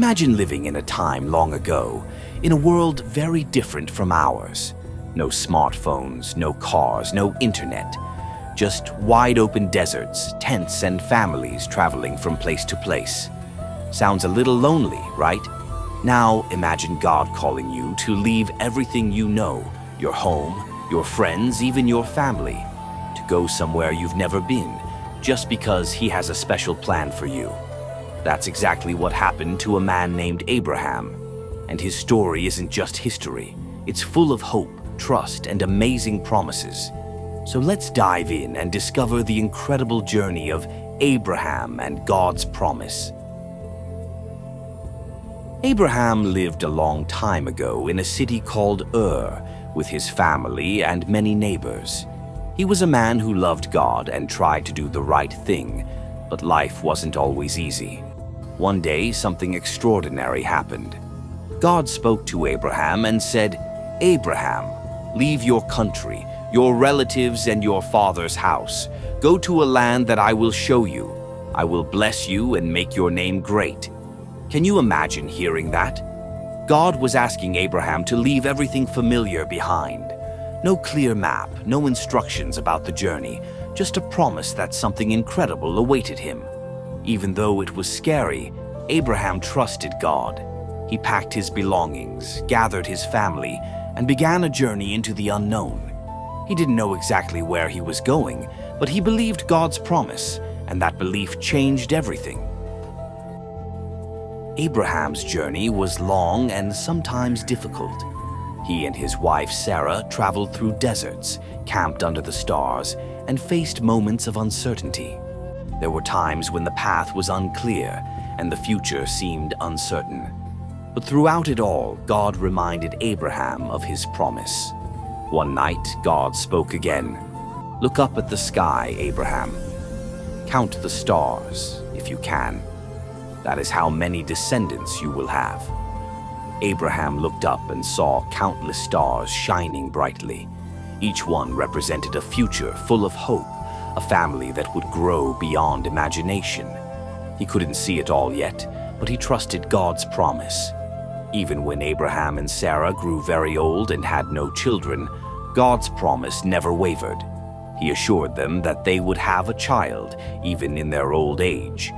Imagine living in a time long ago, in a world very different from ours. No smartphones, no cars, no internet. Just wide-open deserts, tents, and families traveling from place to place. Sounds a little lonely, right? Now imagine God calling you to leave everything you know, your home, your friends, even your family, to go somewhere you've never been, just because He has a special plan for you. That's exactly what happened to a man named Abraham. And his story isn't just history. It's full of hope, trust, and amazing promises. So let's dive in and discover the incredible journey of Abraham and God's promise. Abraham lived a long time ago in a city called Ur with his family and many neighbors. He was a man who loved God and tried to do the right thing, but life wasn't always easy. One day, something extraordinary happened. God spoke to Abraham and said, "Abraham, leave your country, your relatives, and your father's house. Go to a land that I will show you. I will bless you and make your name great." Can you imagine hearing that? God was asking Abraham to leave everything familiar behind. No clear map, no instructions about the journey, just a promise that something incredible awaited him. Even though it was scary, Abraham trusted God. He packed his belongings, gathered his family, and began a journey into the unknown. He didn't know exactly where he was going, but he believed God's promise, and that belief changed everything. Abraham's journey was long and sometimes difficult. He and his wife Sarah traveled through deserts, camped under the stars, and faced moments of uncertainty. There were times when the path was unclear and the future seemed uncertain. But throughout it all, God reminded Abraham of His promise. One night, God spoke again. "Look up at the sky, Abraham. Count the stars, if you can. That is how many descendants you will have." Abraham looked up and saw countless stars shining brightly. Each one represented a future full of hope, a family that would grow beyond imagination. He couldn't see it all yet, but he trusted God's promise. Even when Abraham and Sarah grew very old and had no children, God's promise never wavered. He assured them that they would have a child, even in their old age.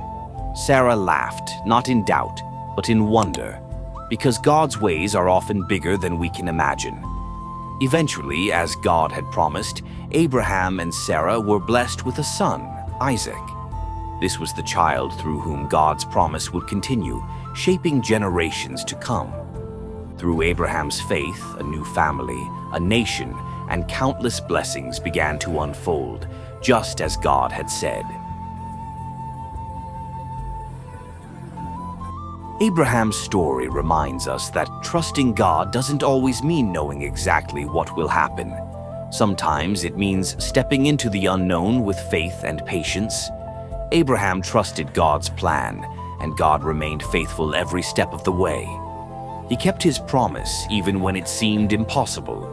Sarah laughed, not in doubt, but in wonder, because God's ways are often bigger than we can imagine. Eventually, as God had promised, Abraham and Sarah were blessed with a son, Isaac. This was the child through whom God's promise would continue, shaping generations to come. Through Abraham's faith, a new family, a nation, and countless blessings began to unfold, just as God had said. Abraham's story reminds us that trusting God doesn't always mean knowing exactly what will happen. Sometimes it means stepping into the unknown with faith and patience. Abraham trusted God's plan, and God remained faithful every step of the way. He kept His promise even when it seemed impossible.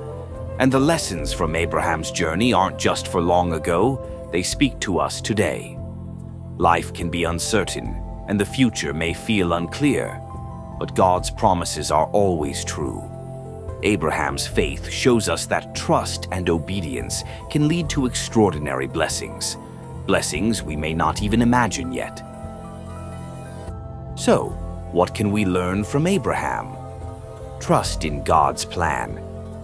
And the lessons from Abraham's journey aren't just for long ago, they speak to us today. Life can be uncertain, and the future may feel unclear, but God's promises are always true. Abraham's faith shows us that trust and obedience can lead to extraordinary blessings, blessings we may not even imagine yet. So, what can we learn from Abraham? Trust in God's plan.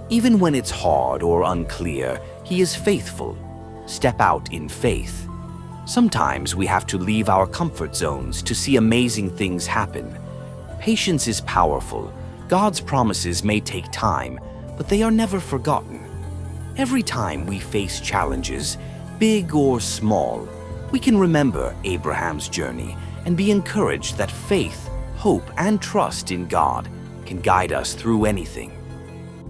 Even when it's hard or unclear, He is faithful. Step out in faith. Sometimes we have to leave our comfort zones to see amazing things happen. Patience is powerful. God's promises may take time, but they are never forgotten. Every time we face challenges, big or small, we can remember Abraham's journey and be encouraged that faith, hope, and trust in God can guide us through anything.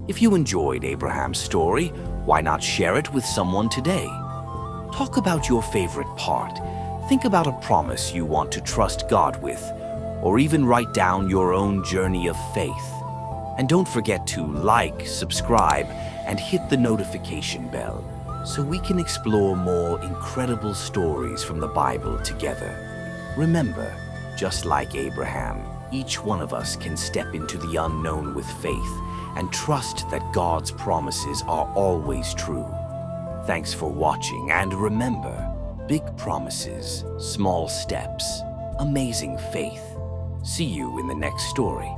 If you enjoyed Abraham's story, why not share it with someone today? Talk about your favorite part. Think about a promise you want to trust God with, or even write down your own journey of faith. And don't forget to like, subscribe, and hit the notification bell so we can explore more incredible stories from the Bible together. Remember, just like Abraham, Each one of us can step into the unknown with faith and trust that God's promises are always true. Thanks for watching, and remember, big promises, small steps, amazing faith. See you in the next story.